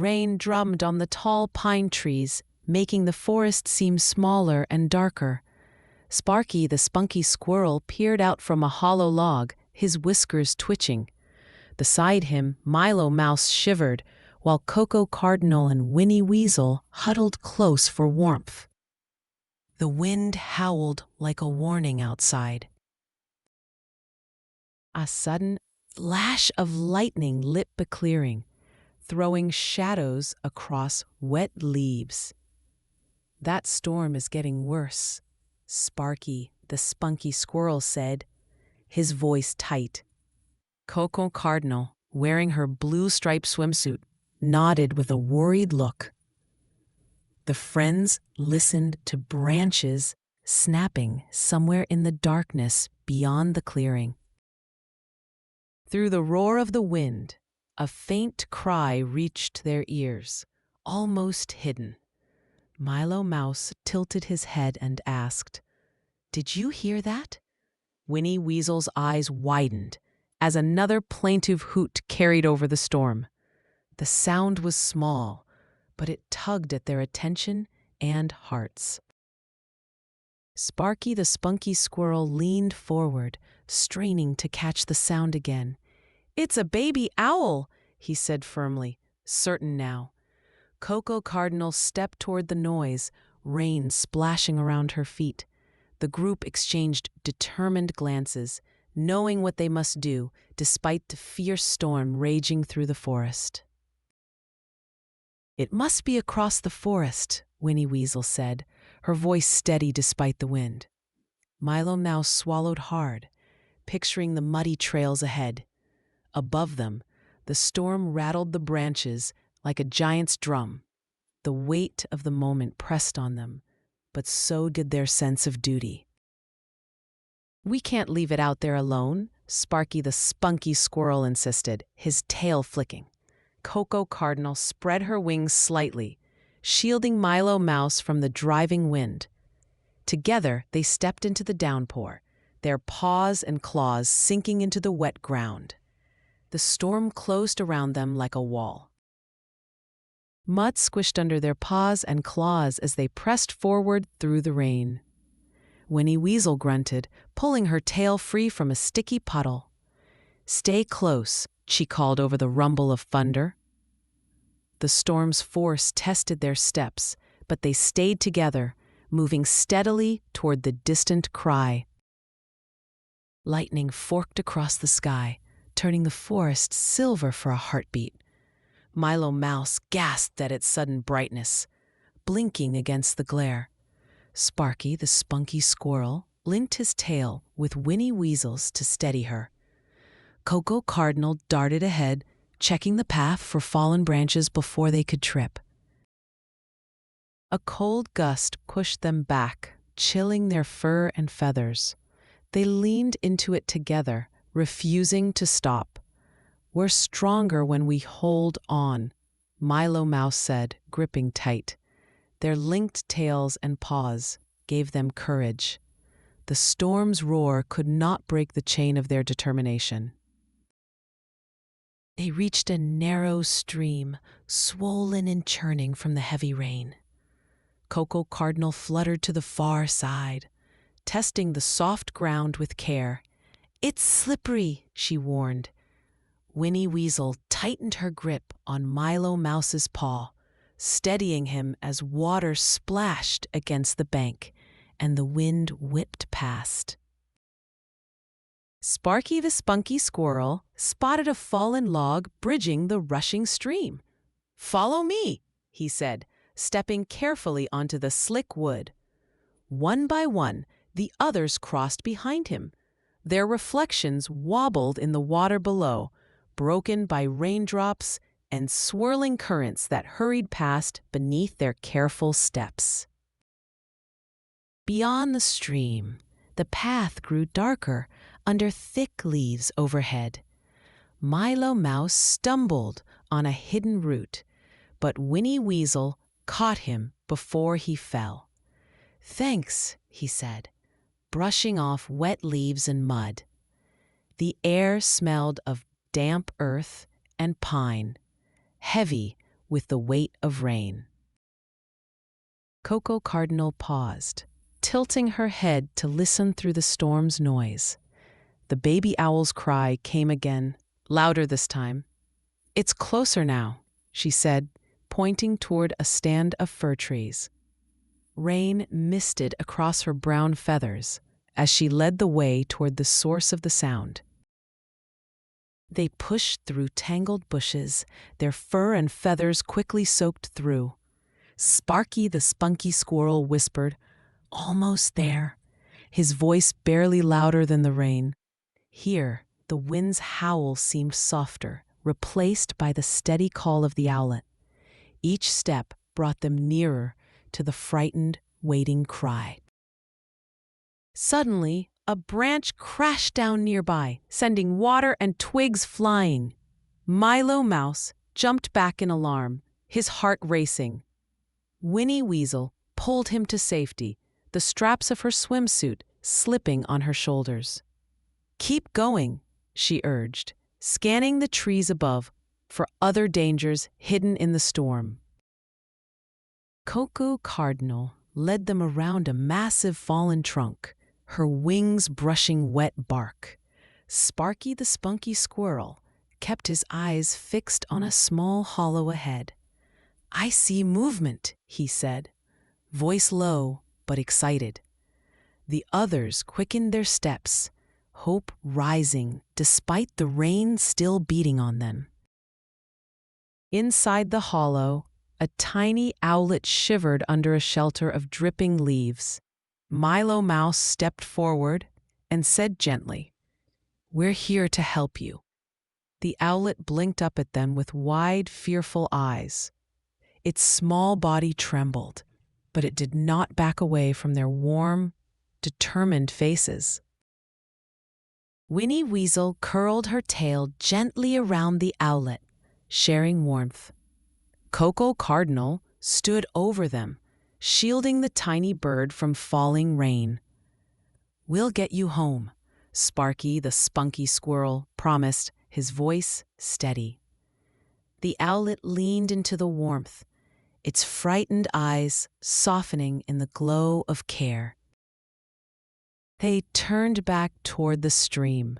Rain drummed on the tall pine trees, making the forest seem smaller and darker. Sparky the Spunky Squirrel peered out from a hollow log, his whiskers twitching. Beside him, Milo Mouse shivered, while Coco Cardinal and Winnie Weasel huddled close for warmth. The wind howled like a warning outside. A sudden flash of lightning lit the clearing, throwing shadows across wet leaves. "That storm is getting worse," Sparky the Spunky Squirrel said, his voice tight. Coco Cardinal, wearing her blue-striped swimsuit, nodded with a worried look. The friends listened to branches snapping somewhere in the darkness beyond the clearing. Through the roar of the wind, a faint cry reached their ears, almost hidden. Milo Mouse tilted his head and asked, "Did you hear that?" Winnie Weasel's eyes widened as another plaintive hoot carried over the storm. The sound was small, but it tugged at their attention and hearts. Sparky the Spunky Squirrel leaned forward, straining to catch the sound again. "It's a baby owl," he said firmly, certain now. Coco Cardinal stepped toward the noise, rain splashing around her feet. The group exchanged determined glances, knowing what they must do, despite the fierce storm raging through the forest. "It must be across the forest," Winnie Weasel said, her voice steady despite the wind. Milo Mouse swallowed hard, picturing the muddy trails ahead. Above them, the storm rattled the branches like a giant's drum. The weight of the moment pressed on them, but so did their sense of duty. "We can't leave it out there alone," Sparky the Spunky Squirrel insisted, his tail flicking. Coco Cardinal spread her wings slightly, shielding Milo Mouse from the driving wind. Together, they stepped into the downpour, their paws and claws sinking into the wet ground. The storm closed around them like a wall. Mud squished under their paws and claws as they pressed forward through the rain. Winnie Weasel grunted, pulling her tail free from a sticky puddle. "Stay close," she called over the rumble of thunder. The storm's force tested their steps, but they stayed together, moving steadily toward the distant cry. Lightning forked across the sky, turning the forest silver for a heartbeat. Milo Mouse gasped at its sudden brightness, blinking against the glare. Sparky the Spunky Squirrel linked his tail with Winnie Weasel's to steady her. Coco Cardinal darted ahead, checking the path for fallen branches before they could trip. A cold gust pushed them back, chilling their fur and feathers. They leaned into it together, refusing to stop. "We're stronger when we hold on," Milo Mouse said, gripping tight. Their linked tails and paws gave them courage. The storm's roar could not break the chain of their determination. They reached a narrow stream, swollen and churning from the heavy rain. Coco Cardinal fluttered to the far side, testing the soft ground with care. "It's slippery," she warned. Winnie Weasel tightened her grip on Milo Mouse's paw, steadying him as water splashed against the bank and the wind whipped past. Sparky the Spunky Squirrel spotted a fallen log bridging the rushing stream. "Follow me," he said, stepping carefully onto the slick wood. One by one, the others crossed behind him. Their reflections wobbled in the water below, broken by raindrops and swirling currents that hurried past beneath their careful steps. Beyond the stream, the path grew darker under thick leaves overhead. Milo Mouse stumbled on a hidden root, but Winnie Weasel caught him before he fell. "Thanks," he said, brushing off wet leaves and mud. The air smelled of damp earth and pine, heavy with the weight of rain. Coco Cardinal paused, tilting her head to listen through the storm's noise. The baby owl's cry came again, louder this time. "It's closer now," she said, pointing toward a stand of fir trees. Rain misted across her brown feathers as she led the way toward the source of the sound. They pushed through tangled bushes, their fur and feathers quickly soaked through. Sparky the Spunky Squirrel whispered, "Almost there," his voice barely louder than the rain. Here, the wind's howl seemed softer, replaced by the steady call of the owlet. Each step brought them nearer to the frightened, waiting cry. Suddenly, a branch crashed down nearby, sending water and twigs flying. Milo Mouse jumped back in alarm, his heart racing. Winnie Weasel pulled him to safety, the straps of her swimsuit slipping on her shoulders. "Keep going," she urged, scanning the trees above for other dangers hidden in the storm. Coco Cardinal led them around a massive fallen trunk, her wings brushing wet bark. Sparky the Spunky Squirrel kept his eyes fixed on a small hollow ahead. "I see movement," he said, voice low but excited. The others quickened their steps, hope rising despite the rain still beating on them. Inside the hollow, a tiny owlet shivered under a shelter of dripping leaves. Milo Mouse stepped forward and said gently, "We're here to help you." The owlet blinked up at them with wide, fearful eyes. Its small body trembled, but it did not back away from their warm, determined faces. Winnie Weasel curled her tail gently around the owlet, sharing warmth. Coco Cardinal stood over them, shielding the tiny bird from falling rain. "We'll get you home," Sparky the Spunky Squirrel promised, his voice steady. The owlet leaned into the warmth, its frightened eyes softening in the glow of care. They turned back toward the stream,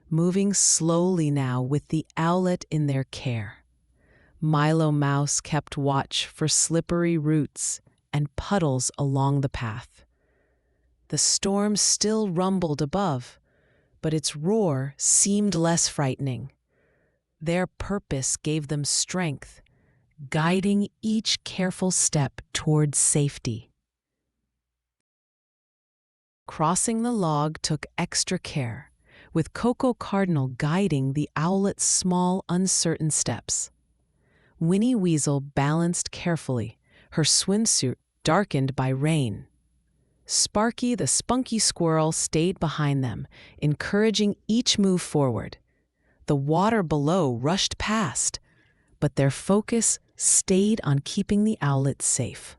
moving slowly now with the owlet in their care. Milo Mouse kept watch for slippery roots and puddles along the path. The storm still rumbled above, but its roar seemed less frightening. Their purpose gave them strength, guiding each careful step toward safety. Crossing the log took extra care, with Coco Cardinal guiding the owlet's small, uncertain steps. Winnie Weasel balanced carefully, her swimsuit darkened by rain. Sparky the Spunky Squirrel stayed behind them, encouraging each move forward. The water below rushed past, but their focus stayed on keeping the owlet safe.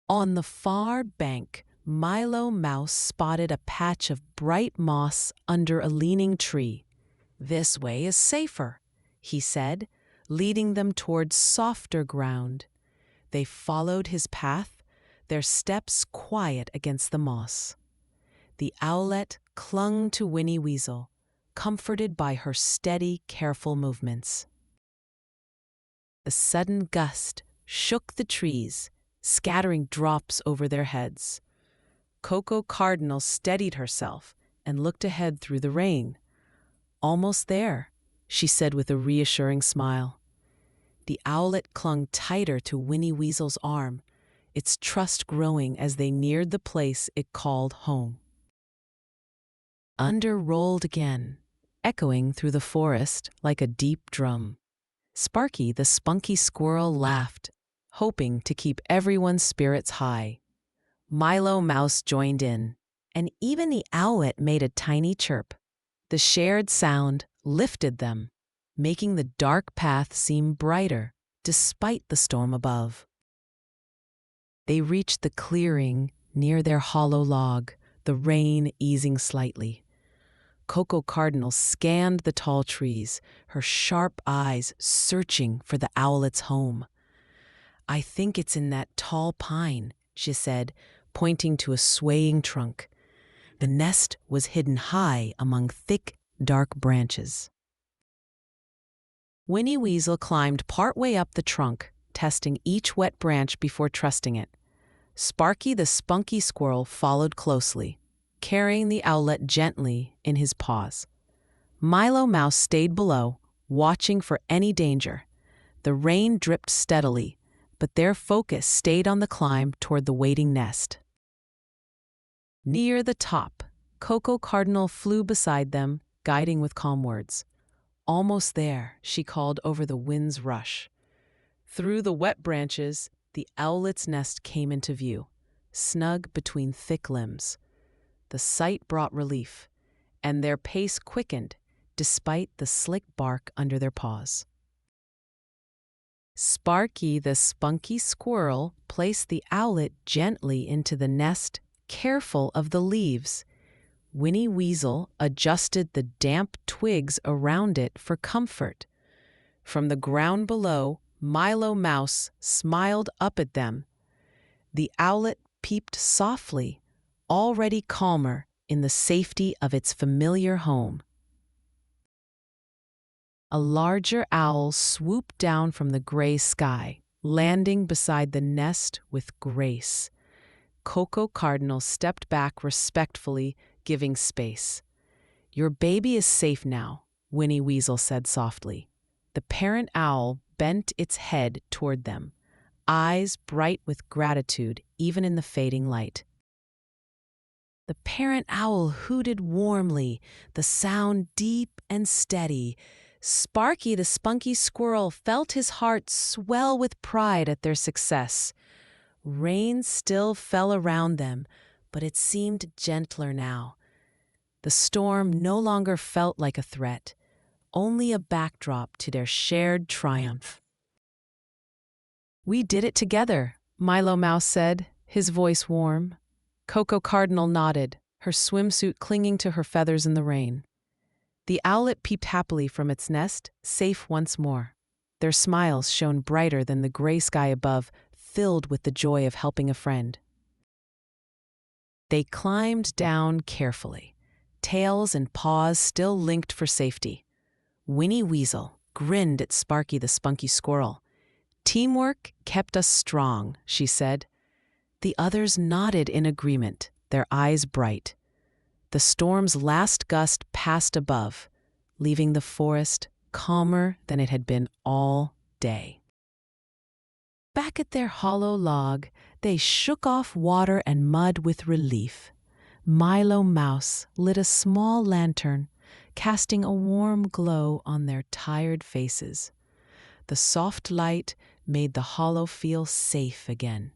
On the far bank, Milo Mouse spotted a patch of bright moss under a leaning tree. "This way is safer," he said, leading them towards softer ground. They followed his path, their steps quiet against the moss. The owlet clung to Winnie Weasel, comforted by her steady, careful movements. A sudden gust shook the trees, scattering drops over their heads. Coco Cardinal steadied herself and looked ahead through the rain. "Almost there," she said with a reassuring smile. The owlet clung tighter to Winnie Weasel's arm, its trust growing as they neared the place it called home. Thunder rolled again, echoing through the forest like a deep drum. Sparky the Spunky Squirrel laughed, hoping to keep everyone's spirits high. Milo Mouse joined in, and even the owlet made a tiny chirp. The shared sound lifted them, making the dark path seem brighter despite the storm above. They reached the clearing near their hollow log, the rain easing slightly. Coco Cardinal scanned the tall trees, her sharp eyes searching for the owlet's home. "I think it's in that tall pine," she said, pointing to a swaying trunk. The nest was hidden high among thick, dark branches. Winnie Weasel climbed partway up the trunk, testing each wet branch before trusting it. Sparky the Spunky Squirrel followed closely, carrying the owlet gently in his paws. Milo Mouse stayed below, watching for any danger. The rain dripped steadily, but their focus stayed on the climb toward the waiting nest. Near the top, Coco Cardinal flew beside them, guiding with calm words. "Almost there," she called over the wind's rush. Through the wet branches, the owlet's nest came into view, snug between thick limbs. The sight brought relief, and their pace quickened despite the slick bark under their paws. Sparky the Spunky Squirrel placed the owlet gently into the nest, careful of the leaves. Winnie Weasel adjusted the damp twigs around it for comfort. From the ground below, Milo Mouse smiled up at them. The owlet peeped softly, already calmer in the safety of its familiar home. A larger owl swooped down from the gray sky, landing beside the nest with grace. Coco Cardinal stepped back respectfully, giving space. "Your baby is safe now," Winnie Weasel said softly. The parent owl bent its head toward them, eyes bright with gratitude even in the fading light. The parent owl hooted warmly, the sound deep and steady. Sparky the Spunky Squirrel felt his heart swell with pride at their success. Rain still fell around them, but it seemed gentler now. The storm no longer felt like a threat, only a backdrop to their shared triumph. "We did it together," Milo Mouse said, his voice warm. Coco Cardinal nodded, her swimsuit clinging to her feathers in the rain. The owlet peeped happily from its nest, safe once more. Their smiles shone brighter than the gray sky above, filled with the joy of helping a friend. They climbed down carefully, tails and paws still linked for safety. Winnie Weasel grinned at Sparky the Spunky Squirrel. "Teamwork kept us strong," she said. The others nodded in agreement, their eyes bright. The storm's last gust passed above, leaving the forest calmer than it had been all day. Back at their hollow log, they shook off water and mud with relief. Milo Mouse lit a small lantern, casting a warm glow on their tired faces. The soft light made the hollow feel safe again.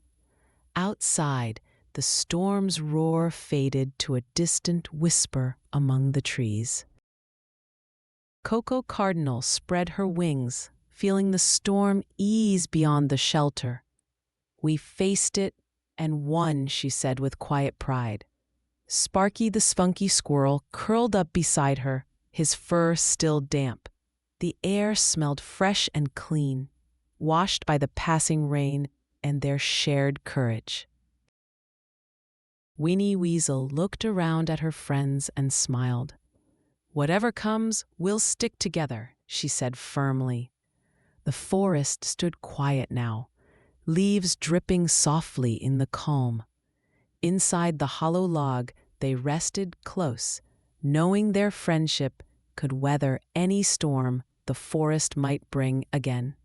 Outside, the storm's roar faded to a distant whisper among the trees. Coco Cardinal spread her wings, feeling the storm ease beyond the shelter. "We faced it and won," she said with quiet pride. Sparky the Spunky Squirrel curled up beside her, his fur still damp. The air smelled fresh and clean, washed by the passing rain and their shared courage. Winnie Weasel looked around at her friends and smiled. "Whatever comes, we'll stick together," she said firmly. The forest stood quiet now, leaves dripping softly in the calm. Inside the hollow log, they rested close, knowing their friendship could weather any storm the forest might bring again.